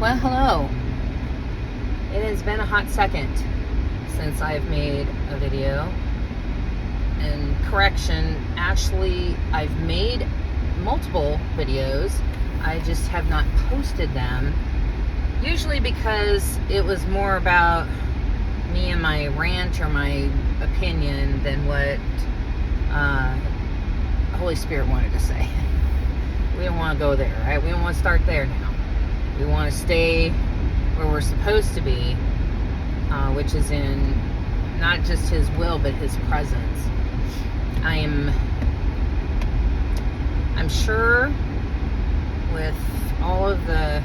Well, hello. It has been a hot second since I've made a video. And correction, actually, I've made multiple videos. I just have not posted them. Usually because it was more about me and my rant or my opinion than what Holy Spirit wanted to say. We don't want to go there, right? We don't want to start there now. We want to stay where we're supposed to be, which is in not just His will, but His presence. I'm sure with all of the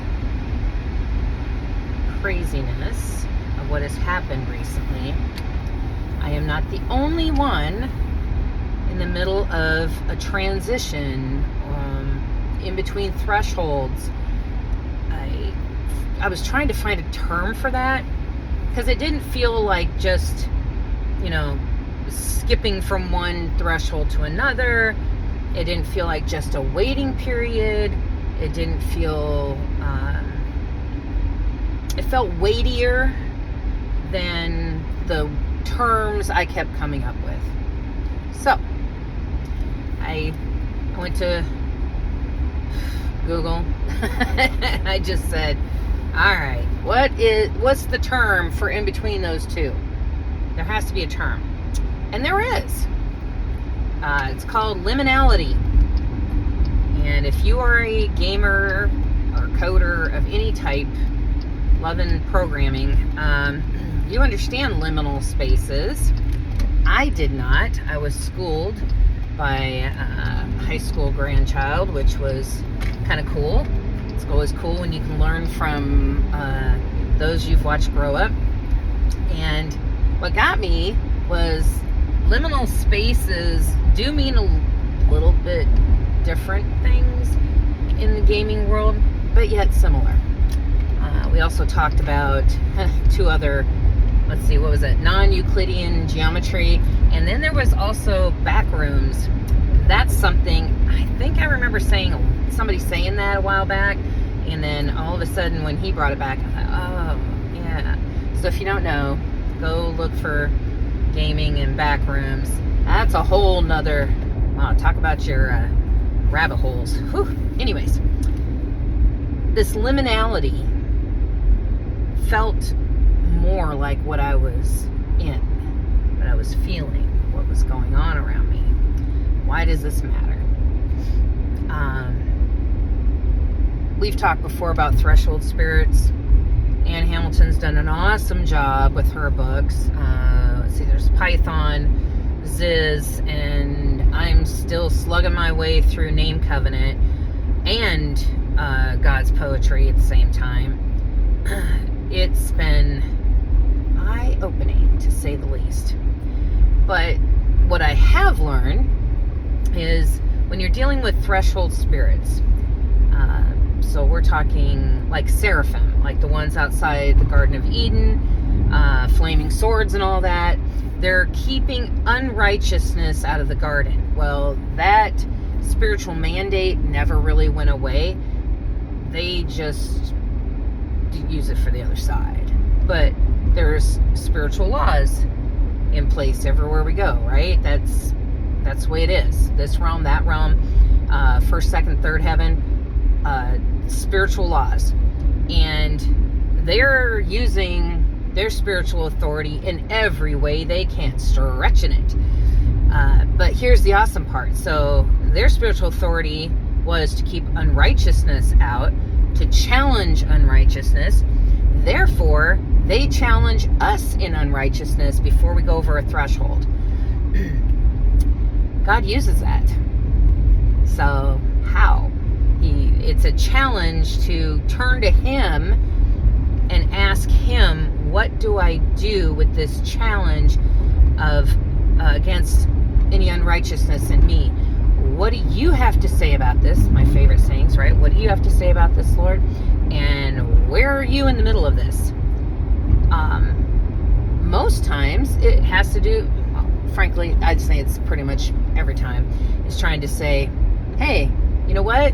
craziness of what has happened recently, I am not the only one in the middle of a transition, in between thresholds. I was trying to find a term for that because it didn't feel like just, skipping from one threshold to another. It didn't feel like just a waiting period. It didn't feel, it felt weightier than the terms I kept coming up with. So, I went to Google. I just said, all right, what's the term for in between those two? There has to be a term. And there is. It's called liminality. And if you are a gamer or coder of any type, loving programming, you understand liminal spaces. I did not. I was schooled by a high school grandchild, which was kind of cool. It's always cool when you can learn from those you've watched grow up. And what got me was liminal spaces do mean a little bit different things in the gaming world, but yet similar. We also talked about two other, non-Euclidean geometry, and then there was also backrooms. That's something I think I remember somebody saying that a while back, and then all of a sudden when he brought it back, I thought, oh yeah. So if you don't know, go look for gaming and backrooms. That's a whole nother, talk about your rabbit holes. Whew. Anyways, this liminality felt more like what I was in, what I was feeling, what was going on around me. Why does this matter? We've talked before about threshold spirits. Anne Hamilton's done an awesome job with her books. There's Python, Ziz, and I'm still slugging my way through Name Covenant and God's Poetry at the same time. It's been eye-opening, to say the least. But what I have learned is when you're dealing with threshold spirits, so we're talking like seraphim, like the ones outside the Garden of Eden, flaming swords and all that, they're keeping unrighteousness out of the garden. Well, that spiritual mandate never really went away. They just use it for the other side. But there's spiritual laws in place everywhere we go, right? That's the way it is. This realm, that realm, first, second, third heaven, spiritual laws. And they're using their spiritual authority in every way they can, stretching it. But here's the awesome part. So their spiritual authority was to keep unrighteousness out, to challenge unrighteousness. Therefore, they challenge us in unrighteousness before we go over a threshold. God uses that. So how? It's a challenge to turn to Him and ask Him, what do I do with this challenge of against any unrighteousness in me? What do you have to say about this? My favorite sayings, right? What do you have to say about this, Lord? And where are you in the middle of this? Most times it has to do, frankly, I'd say it's pretty much every time, is trying to say, hey, you know what?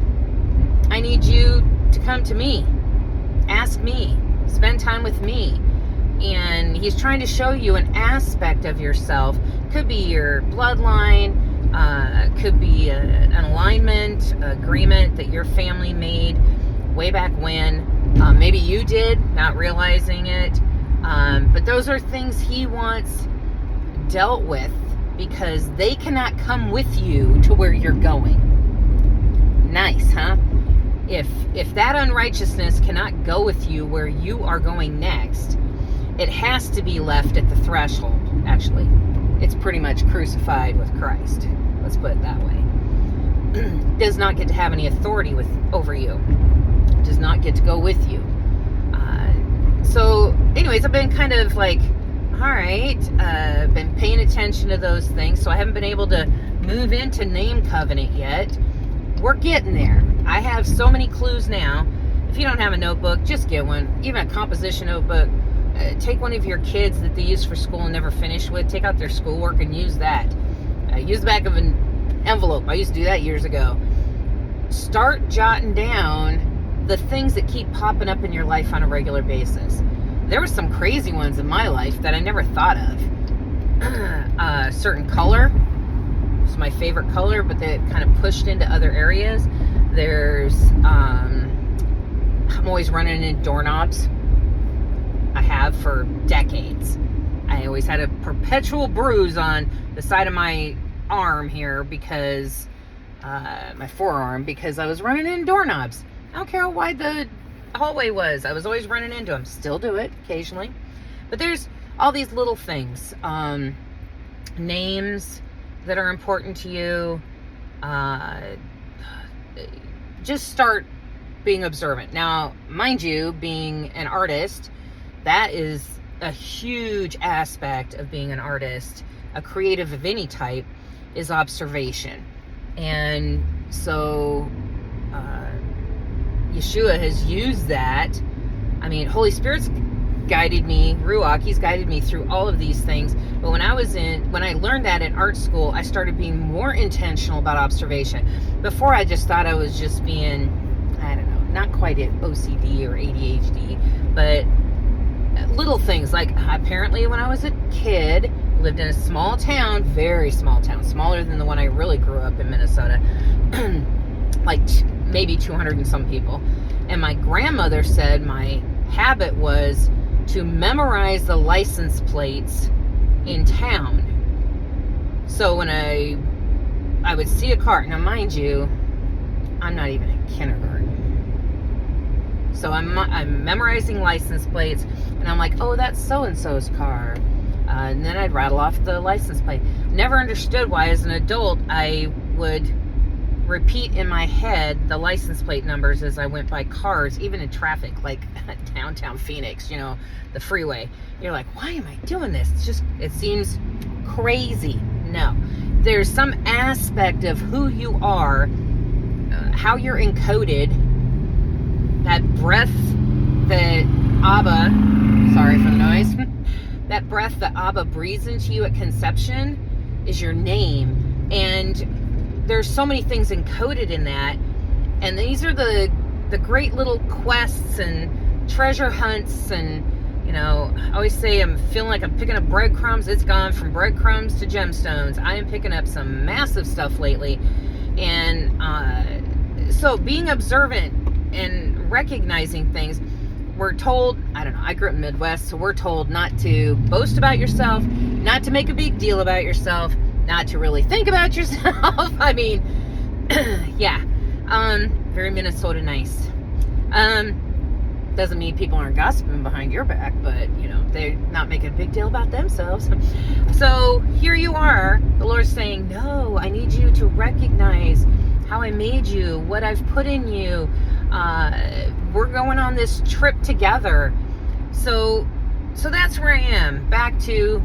I need you to come to me. Ask me. Spend time with me. And he's trying to show you an aspect of yourself. Could be your bloodline, could be an alignment, agreement that your family made way back when. Maybe you did, not realizing it. But those are things he wants dealt with, because they cannot come with you to where you're going. Nice, huh? If that unrighteousness cannot go with you where you are going next, it has to be left at the threshold. Actually, it's pretty much crucified with Christ. Let's put it that way. Does not get to have any authority over you. Does not get to go with you. So anyways, I've been kind of like, all right, been paying attention to those things. So I haven't been able to move into name covenant yet. We're getting there. I have so many clues now. If you don't have a notebook, just get one. Even a composition notebook. Take one of your kids that they use for school and never finish with. Take out their schoolwork and use that. Use the back of an envelope. I used to do that years ago. Start jotting down the things that keep popping up in your life on a regular basis. There were some crazy ones in my life that I never thought of. A certain color was my favorite color, but that kind of pushed into other areas. There's, I'm always running into doorknobs. I have for decades. I always had a perpetual bruise on the side of my arm here because, my forearm, because I was running into doorknobs. I don't care how wide the hallway was. I was always running into them. Still do it occasionally. But there's all these little things. Names that are important to you. Just start being observant. Now, mind you, being an artist, that is a huge aspect of being an artist. A creative of any type is observation. And so Yeshua has used that. I mean, Holy Spirit's guided me, Ruach, he's guided me through all of these things. But when I learned that in art school, I started being more intentional about observation. Before, I just thought I was just being, I don't know, not quite at OCD or ADHD, but little things. Like, apparently when I was a kid, lived in a small town, very small town, smaller than the one I really grew up in, Minnesota, like maybe 200 and some people. And my grandmother said my habit was to memorize the license plates in town. So when I would see a car, now mind you, I'm not even in kindergarten. So I'm memorizing license plates, and I'm like, oh, that's so-and-so's car. And then I'd rattle off the license plate. Never understood why, as an adult, I would repeat in my head the license plate numbers as I went by cars, even in traffic, like downtown Phoenix, the freeway. You're like, why am I doing this? It seems crazy. No. There's some aspect of who you are, how you're encoded, that breath that Abba, sorry for the noise, that breath that Abba breathes into you at conception is your name. And there's so many things encoded in that. And these are the great little quests and treasure hunts. And, I always say I'm feeling like I'm picking up breadcrumbs. It's gone from breadcrumbs to gemstones. I am picking up some massive stuff lately. And so being observant and recognizing things, we're told, I don't know, I grew up in the Midwest, so we're told not to boast about yourself, not to make a big deal about yourself, not to really think about yourself. I mean, yeah, very Minnesota nice. Doesn't mean people aren't gossiping behind your back, but, they're not making a big deal about themselves. So here you are, the Lord's saying, no, I need you to recognize how I made you, what I've put in you. We're going on this trip together. So that's where I am. Back to,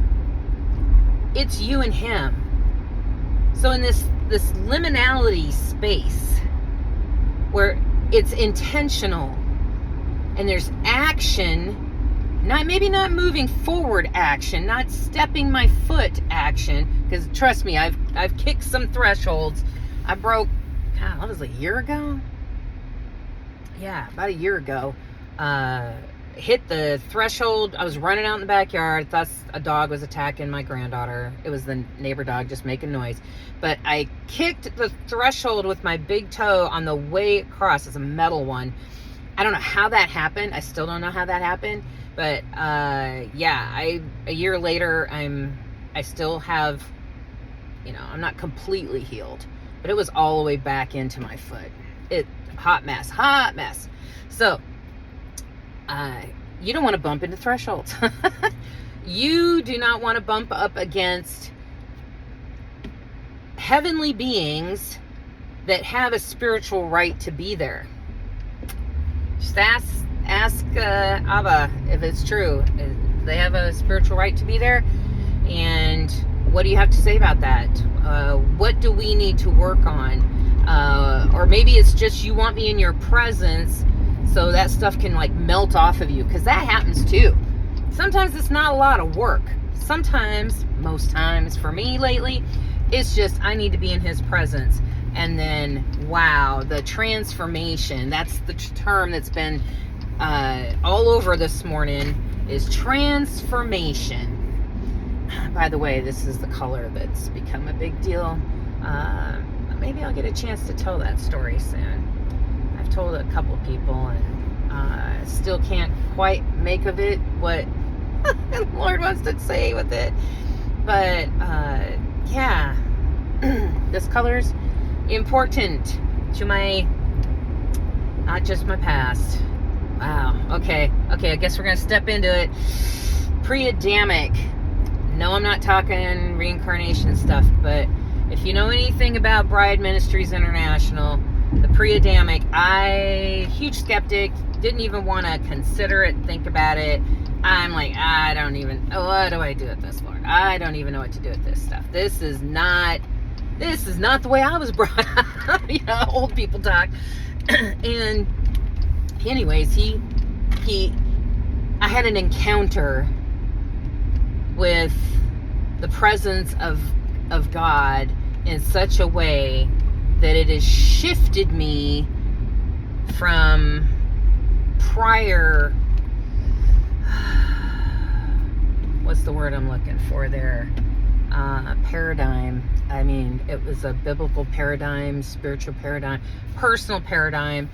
it's you and him. So in this liminality space where it's intentional and there's action, maybe not moving forward action, not stepping my foot action, because trust me, I've kicked some thresholds. I broke, that was a year ago? Yeah, about a year ago. hit the threshold. I was running out in the backyard. Thought a dog was attacking my granddaughter. It was the neighbor dog just making noise. But I kicked the threshold with my big toe on the way across. It's a metal one. I don't know how that happened. I still don't know how that happened. But yeah, a year later, I still have, I'm not completely healed, but it was all the way back into my foot. Hot mess. So, you don't want to bump into thresholds. You do not want to bump up against heavenly beings that have a spiritual right to be there. Just ask Abba if it's true. They have a spiritual right to be there. And what do you have to say about that? What do we need to work on? Or maybe it's just you want me in your presence so that stuff can like melt off of you, because that happens too. Sometimes it's not a lot of work. Sometimes, most times for me lately, it's just I need to be in his presence. And then, wow, the transformation, that's the term that's been all over this morning, is transformation. By the way, this is the color that's become a big deal. Maybe I'll get a chance to tell that story soon. I've told a couple people and still can't quite make of it what the Lord wants to say with it. But yeah, this color's important to not just my past. Wow. Okay, I guess we're gonna step into it. Pre-Adamic. No, I'm not talking reincarnation stuff, but if you know anything about Bride Ministries International, the pre-Adamic, huge skeptic, didn't even want to consider it, think about it. I'm like, what do I do with this, Lord? I don't even know what to do with this stuff. This is not the way I was brought up. Old people talk. And anyways, I had an encounter with the presence of God in such a way that it has shifted me from prior, what's the word I'm looking for there? Paradigm. I mean, it was a biblical paradigm, spiritual paradigm, personal paradigm,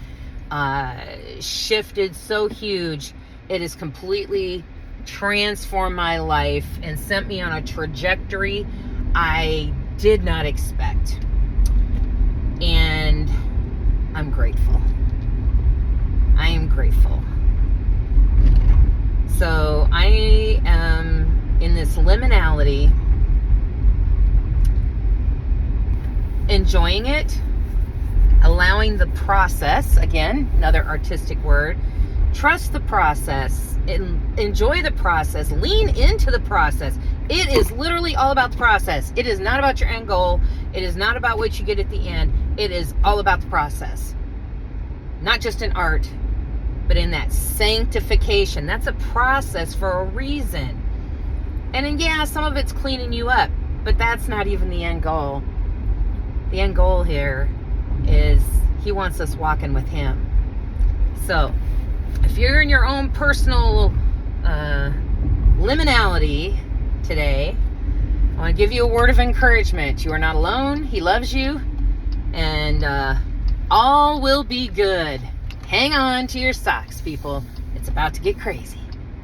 shifted so huge. It has completely transformed my life and sent me on a trajectory I did not expect. And I'm grateful. I am grateful. So I am in this liminality, enjoying it, allowing the process, again, another artistic word, trust the process, enjoy the process, lean into the process. It is literally all about the process. It is not about your end goal. It is not about what you get at the end. It is all about the process. Not just in art, but in that sanctification. That's a process for a reason. And then, yeah, some of it's cleaning you up, but that's not even the end goal. The end goal here is he wants us walking with him. So, if you're in your own personal liminality today, I want to give you a word of encouragement. You are not alone. He loves you. And all will be good. Hang on to your socks, people. It's about to get crazy.